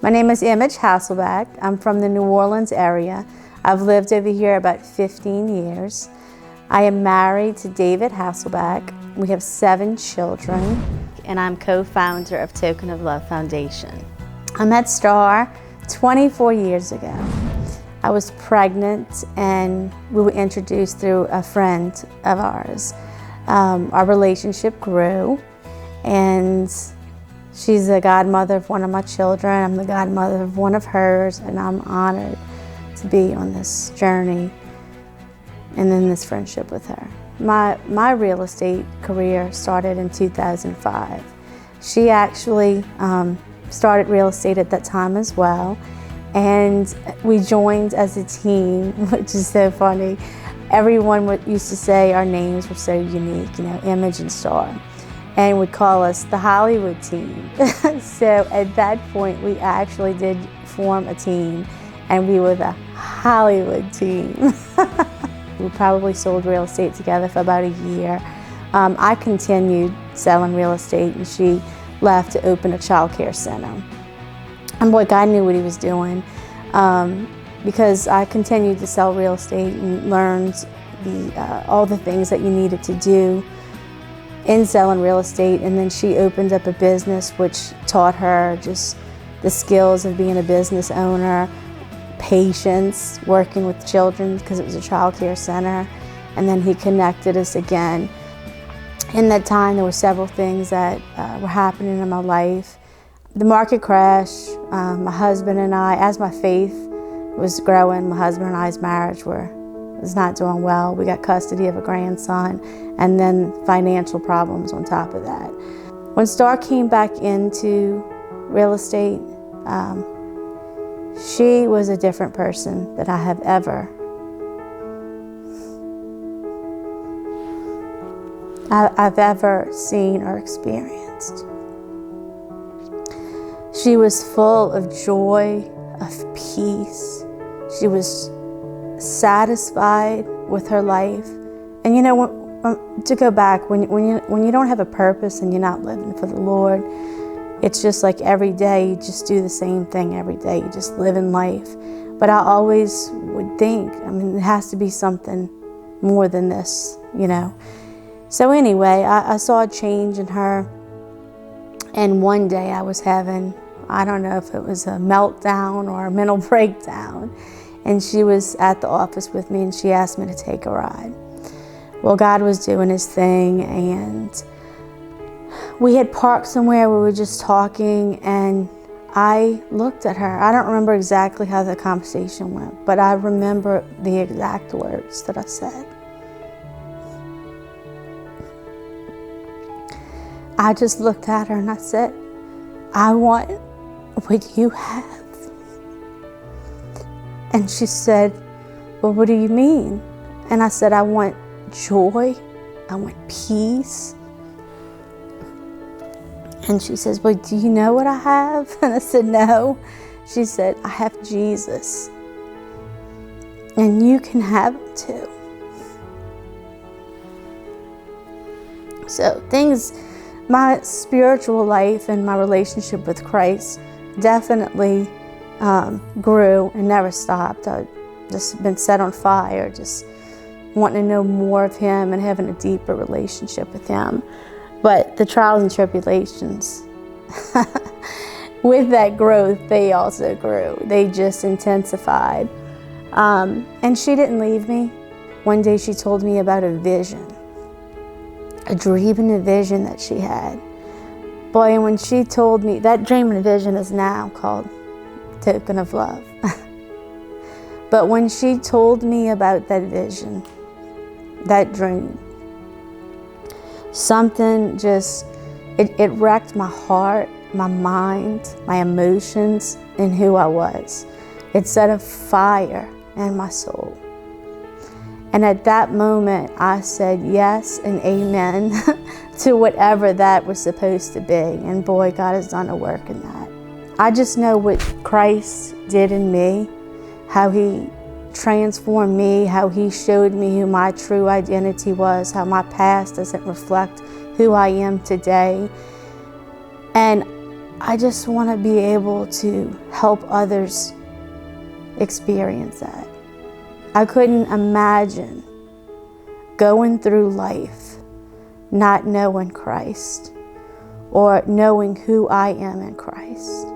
My name is Image Hasselbeck. I'm from the New Orleans area. I've lived over here about 15 years. I am married to David Hasselbeck. We have 7 children, and I'm co-founder of Token of Love Foundation. I met Star 24 years ago. I was pregnant, and we were introduced through a friend of ours. Our relationship grew, and she's the godmother of one of my children. I'm the godmother of one of hers, and I'm honored to be on this journey and in this friendship with her. My real estate career started in 2005. She actually started real estate at that time as well, and we joined as a team, which is so funny. Everyone used to say our names were so unique, you know, Image and Star, and would call us the Hollywood team. So at that point, we actually did form a team, and we were the Hollywood team. We probably sold real estate together for about a year. I continued selling real estate, and she left to open a child care center. And boy, God knew what he was doing, because I continued to sell real estate and learned all the things that you needed to do in selling real estate. And then she opened up a business which taught her just the skills of being a business owner, patience, working with children, because it was a child care center. And then he connected us again. In that time, there were several things that were happening in my life. The market crash, my husband and I, as my faith was growing, my husband and I's marriage was not doing well. We got custody of a grandson, and then financial problems on top of that. When Star came back into real estate, she was a different person that I have I've ever seen or experienced. She was full of joy, of peace. She was satisfied with her life. And you know, to go back, when you don't have a purpose and you're not living for the Lord, it's just like every day you just do the same thing every day. You just live in life. But I always would think, I mean, it has to be something more than this, you know. So anyway, I saw a change in her. And one day I was having, I don't know if it was a meltdown or a mental breakdown. And she was at the office with me, and she asked me to take a ride. Well, God was doing his thing, and we had parked somewhere. We were just talking, and I looked at her. I don't remember exactly how the conversation went, but I remember the exact words that I said. I just looked at her and I said, I want what you have. And she said, well, what do you mean? And I said, I want joy, I want peace. And she says, well, do you know what I have? And I said, no. She said, I have Jesus, and you can have him too. So my spiritual life and my relationship with Christ definitely grew and never stopped. I've just been set on fire, just wanting to know more of him and having a deeper relationship with him. But the trials and tribulations, with that growth, they also grew. They just intensified. And she didn't leave me. One day she told me about a vision, a dream and a vision that she had. Boy, and when she told me, that dream and vision is now called Token of Love. But when she told me about that vision, that dream, something just, it wrecked my heart, my mind, my emotions, and who I was. It set a fire in my soul. And at that moment, I said yes and amen to whatever that was supposed to be. And boy, God has done a work in that. I just know what Christ did in me, how he transformed me, how he showed me who my true identity was, how my past doesn't reflect who I am today. And I just want to be able to help others experience that. I couldn't imagine going through life not knowing Christ or knowing who I am in Christ.